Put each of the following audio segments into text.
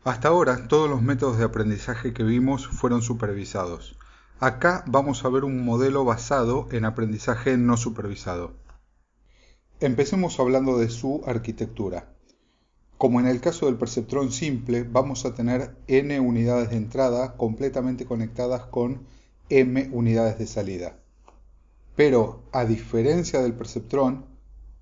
Hasta ahora, todos los métodos de aprendizaje que vimos fueron supervisados. Acá vamos a ver un modelo basado en aprendizaje no supervisado. Empecemos hablando de su arquitectura. Como en el caso del perceptrón simple, vamos a tener n unidades de entrada completamente conectadas con m unidades de salida. Pero, a diferencia del perceptrón,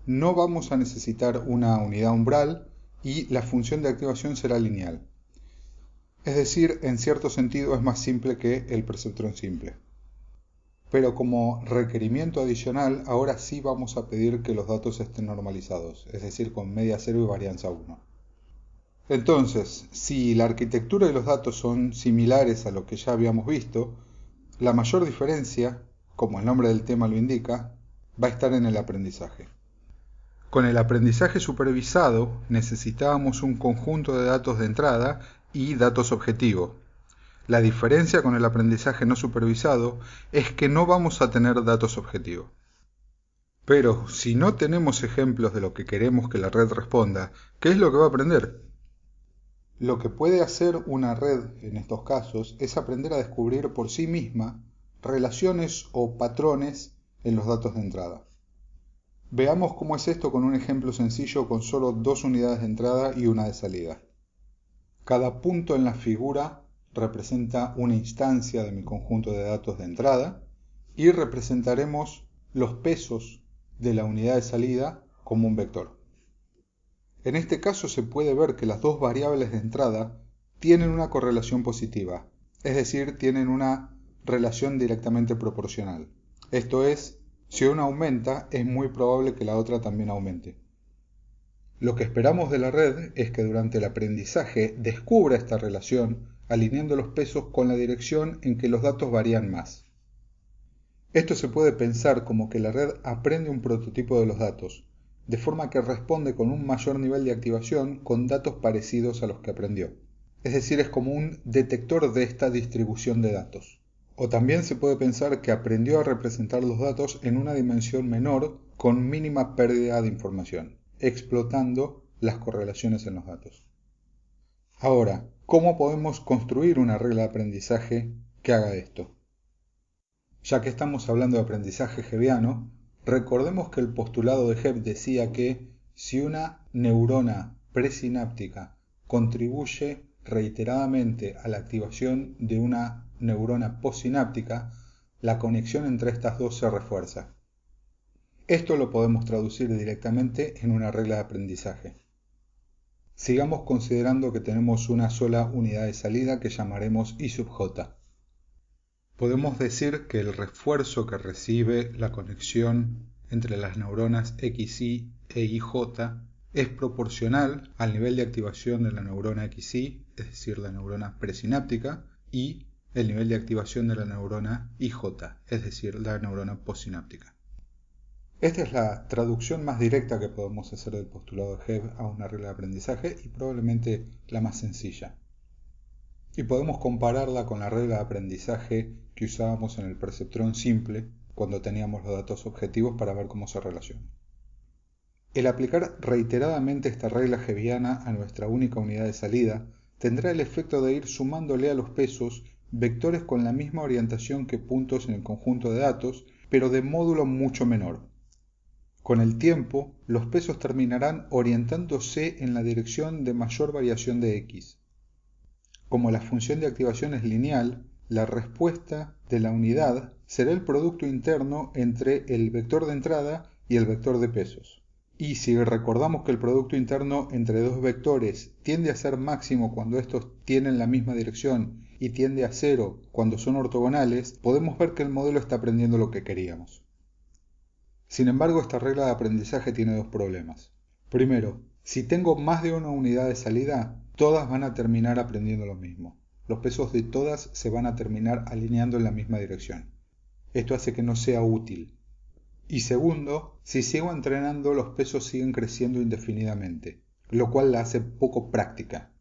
no vamos a necesitar una unidad umbral y la función de activación será lineal. Es decir, en cierto sentido es más simple que el perceptrón simple. Pero como requerimiento adicional, ahora sí vamos a pedir que los datos estén normalizados, es decir, con media 0 y varianza 1. Entonces, si la arquitectura de los datos son similares a lo que ya habíamos visto, la mayor diferencia, como el nombre del tema lo indica, va a estar en el aprendizaje. Con el aprendizaje supervisado necesitábamos un conjunto de datos de entrada y datos objetivo. La diferencia con el aprendizaje no supervisado es que no vamos a tener datos objetivo. Pero si no tenemos ejemplos de lo que queremos que la red responda, ¿qué es lo que va a aprender? Lo que puede hacer una red en estos casos es aprender a descubrir por sí misma relaciones o patrones en los datos de entrada. Veamos cómo es esto con un ejemplo sencillo con solo dos unidades de entrada y una de salida. Cada punto en la figura representa una instancia de mi conjunto de datos de entrada y representaremos los pesos de la unidad de salida como un vector. En este caso se puede ver que las dos variables de entrada tienen una correlación positiva, es decir, tienen una relación directamente proporcional. Esto es, si una aumenta, es muy probable que la otra también aumente. Lo que esperamos de la red es que durante el aprendizaje descubra esta relación, alineando los pesos con la dirección en que los datos varían más. Esto se puede pensar como que la red aprende un prototipo de los datos, de forma que responde con un mayor nivel de activación con datos parecidos a los que aprendió. Es decir, es como un detector de esta distribución de datos. O también se puede pensar que aprendió a representar los datos en una dimensión menor con mínima pérdida de información, explotando las correlaciones en los datos. Ahora, ¿cómo podemos construir una regla de aprendizaje que haga esto? Ya que estamos hablando de aprendizaje hebbiano, recordemos que el postulado de Hebb decía que si una neurona presináptica contribuye reiteradamente a la activación de una neurona postsináptica, la conexión entre estas dos se refuerza. Esto lo podemos traducir directamente en una regla de aprendizaje. Sigamos considerando que tenemos una sola unidad de salida que llamaremos I sub j. Podemos decir que el refuerzo que recibe la conexión entre las neuronas XY e IJ es proporcional al nivel de activación de la neurona XY, es decir, la neurona presináptica, y el nivel de activación de la neurona IJ, es decir, la neurona postsináptica. Esta es la traducción más directa que podemos hacer del postulado de Hebb a una regla de aprendizaje y probablemente la más sencilla. Y podemos compararla con la regla de aprendizaje que usábamos en el perceptrón simple cuando teníamos los datos objetivos para ver cómo se relacionan. El aplicar reiteradamente esta regla hebbiana a nuestra única unidad de salida tendrá el efecto de ir sumándole a los pesos vectores con la misma orientación que puntos en el conjunto de datos, pero de módulo mucho menor. Con el tiempo, los pesos terminarán orientándose en la dirección de mayor variación de x. Como la función de activación es lineal, la respuesta de la unidad será el producto interno entre el vector de entrada y el vector de pesos. Y si recordamos que el producto interno entre dos vectores tiende a ser máximo cuando estos tienen la misma dirección y tiende a cero cuando son ortogonales, podemos ver que el modelo está aprendiendo lo que queríamos. Sin embargo, esta regla de aprendizaje tiene dos problemas. Primero, si tengo más de una unidad de salida, todas van a terminar aprendiendo lo mismo. Los pesos de todas se van a terminar alineando en la misma dirección. Esto hace que no sea útil. Y segundo, si sigo entrenando, los pesos siguen creciendo indefinidamente, lo cual la hace poco práctica.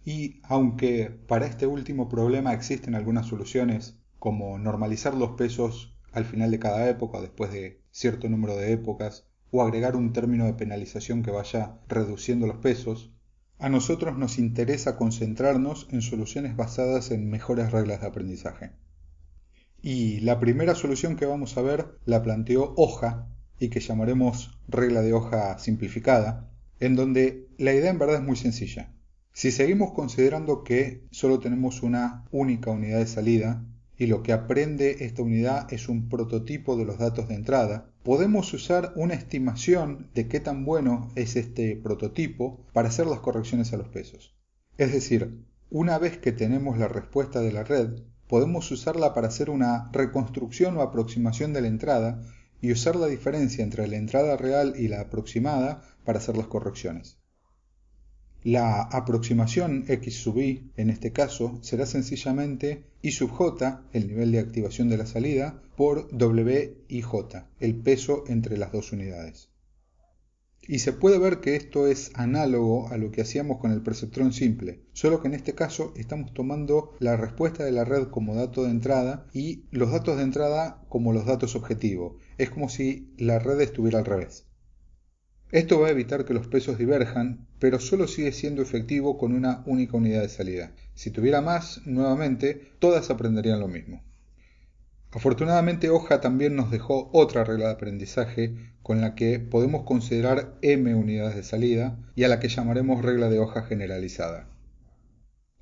Y aunque para este último problema existen algunas soluciones, como normalizar los pesos al final de cada época, después de cierto número de épocas, o agregar un término de penalización que vaya reduciendo los pesos, A nosotros nos interesa concentrarnos en soluciones basadas en mejores reglas de aprendizaje. Y la primera solución que vamos a ver la planteó Hoja, y que llamaremos regla de hoja simplificada, en donde la idea en verdad es muy sencilla. Si seguimos considerando que solo tenemos una única unidad de salida, y lo que aprende esta unidad es un prototipo de los datos de entrada, podemos usar una estimación de qué tan bueno es este prototipo para hacer las correcciones a los pesos. Es decir, una vez que tenemos la respuesta de la red, podemos usarla para hacer una reconstrucción o aproximación de la entrada y usar la diferencia entre la entrada real y la aproximada para hacer las correcciones. La aproximación x sub i, en este caso, será sencillamente i sub j, el nivel de activación de la salida, por w i j, el peso entre las dos unidades. Y se puede ver que esto es análogo a lo que hacíamos con el perceptrón simple, solo que en este caso estamos tomando la respuesta de la red como dato de entrada y los datos de entrada como los datos objetivo. Es como si la red estuviera al revés. Esto va a evitar que los pesos diverjan, pero solo sigue siendo efectivo con una única unidad de salida. Si tuviera más, nuevamente, todas aprenderían lo mismo. Afortunadamente, Hoja también nos dejó otra regla de aprendizaje con la que podemos considerar m unidades de salida y a la que llamaremos regla de hoja generalizada.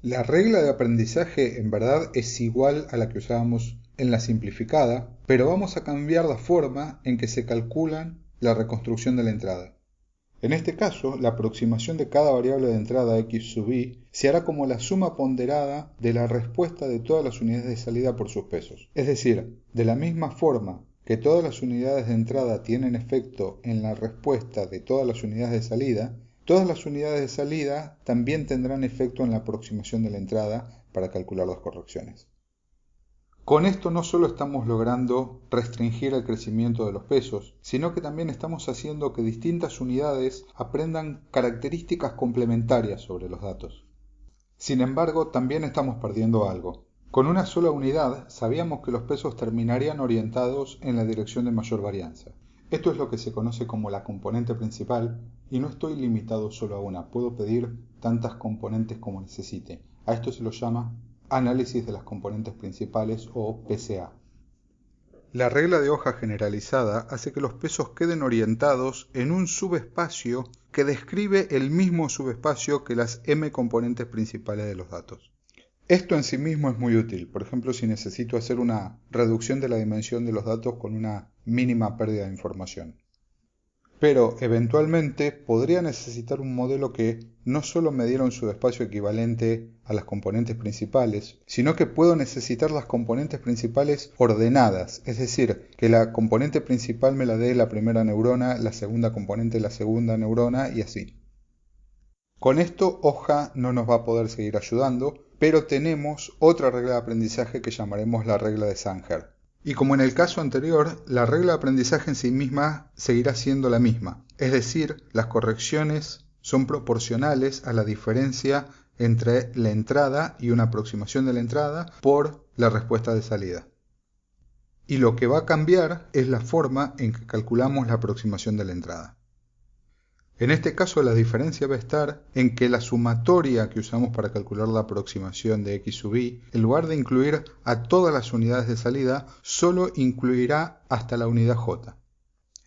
La regla de aprendizaje en verdad es igual a la que usábamos en la simplificada, pero vamos a cambiar la forma en que se calculan la reconstrucción de la entrada. En este caso, la aproximación de cada variable de entrada x sub i se hará como la suma ponderada de la respuesta de todas las unidades de salida por sus pesos. Es decir, de la misma forma que todas las unidades de entrada tienen efecto en la respuesta de todas las unidades de salida, todas las unidades de salida también tendrán efecto en la aproximación de la entrada para calcular las correcciones. Con esto no solo estamos logrando restringir el crecimiento de los pesos, sino que también estamos haciendo que distintas unidades aprendan características complementarias sobre los datos. Sin embargo, también estamos perdiendo algo. Con una sola unidad sabíamos que los pesos terminarían orientados en la dirección de mayor varianza. Esto es lo que se conoce como la componente principal y no estoy limitado solo a una, puedo pedir tantas componentes como necesite. A esto se lo llama análisis de las componentes principales o PCA. La regla de hoja generalizada hace que los pesos queden orientados en un subespacio que describe el mismo subespacio que las m componentes principales de los datos. Esto en sí mismo es muy útil, por ejemplo si necesito hacer una reducción de la dimensión de los datos con una mínima pérdida de información. Pero eventualmente podría necesitar un modelo que no solo me diera un subespacio equivalente a las componentes principales, sino que puedo necesitar las componentes principales ordenadas, es decir, que la componente principal me la dé la primera neurona, la segunda componente la segunda neurona y así. Con esto Hoja no nos va a poder seguir ayudando, pero tenemos otra regla de aprendizaje que llamaremos la regla de Sanger. Y como en el caso anterior, la regla de aprendizaje en sí misma seguirá siendo la misma, es decir, las correcciones son proporcionales a la diferencia entre la entrada y una aproximación de la entrada por la respuesta de salida. Y lo que va a cambiar es la forma en que calculamos la aproximación de la entrada. En este caso la diferencia va a estar en que la sumatoria que usamos para calcular la aproximación de x sub i, en lugar de incluir a todas las unidades de salida, solo incluirá hasta la unidad j.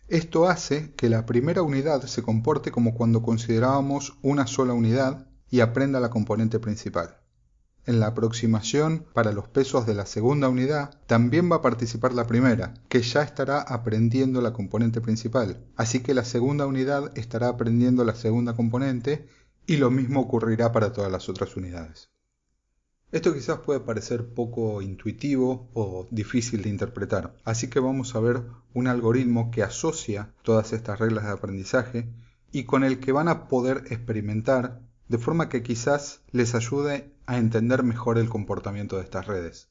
Esto hace que la primera unidad se comporte como cuando considerábamos una sola unidad y aprenda la componente principal. En la aproximación para los pesos de la segunda unidad también va a participar la primera, que ya estará aprendiendo la componente principal, así que la segunda unidad estará aprendiendo la segunda componente y lo mismo ocurrirá para todas las otras unidades. Esto quizás puede parecer poco intuitivo o difícil de interpretar, así que vamos a ver un algoritmo que asocia todas estas reglas de aprendizaje y con el que van a poder experimentar de forma que quizás les ayude a entender mejor el comportamiento de estas redes.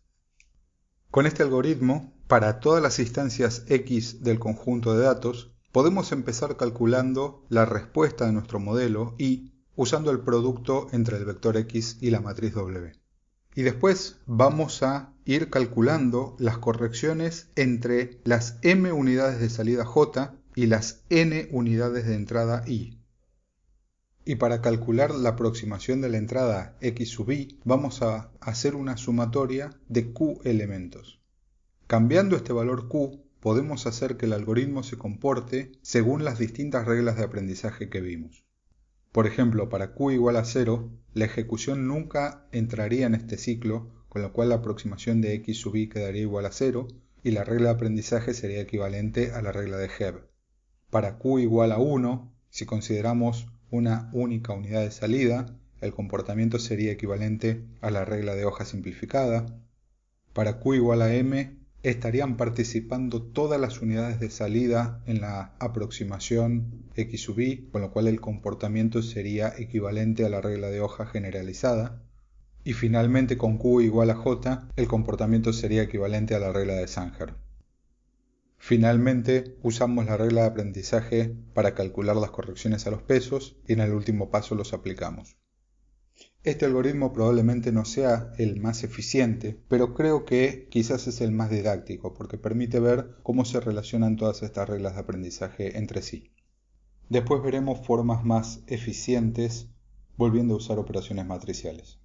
Con este algoritmo, para todas las instancias X del conjunto de datos, podemos empezar calculando la respuesta de nuestro modelo y usando el producto entre el vector X y la matriz W. Y después vamos a ir calculando las correcciones entre las m unidades de salida J y las n unidades de entrada I. Y para calcular la aproximación de la entrada x sub i, vamos a hacer una sumatoria de q elementos. Cambiando este valor q, podemos hacer que el algoritmo se comporte según las distintas reglas de aprendizaje que vimos. Por ejemplo, para q igual a 0, la ejecución nunca entraría en este ciclo, con lo cual la aproximación de x sub i quedaría igual a 0, y la regla de aprendizaje sería equivalente a la regla de Hebb. Para q igual a 1, si consideramos una única unidad de salida, el comportamiento sería equivalente a la regla de hoja simplificada. Para q igual a m, estarían participando todas las unidades de salida en la aproximación x sub i, con lo cual el comportamiento sería equivalente a la regla de hoja generalizada. Y finalmente con q igual a j, el comportamiento sería equivalente a la regla de Sanger. Finalmente, usamos la regla de aprendizaje para calcular las correcciones a los pesos y en el último paso los aplicamos. Este algoritmo probablemente no sea el más eficiente, pero creo que quizás es el más didáctico porque permite ver cómo se relacionan todas estas reglas de aprendizaje entre sí. Después veremos formas más eficientes volviendo a usar operaciones matriciales.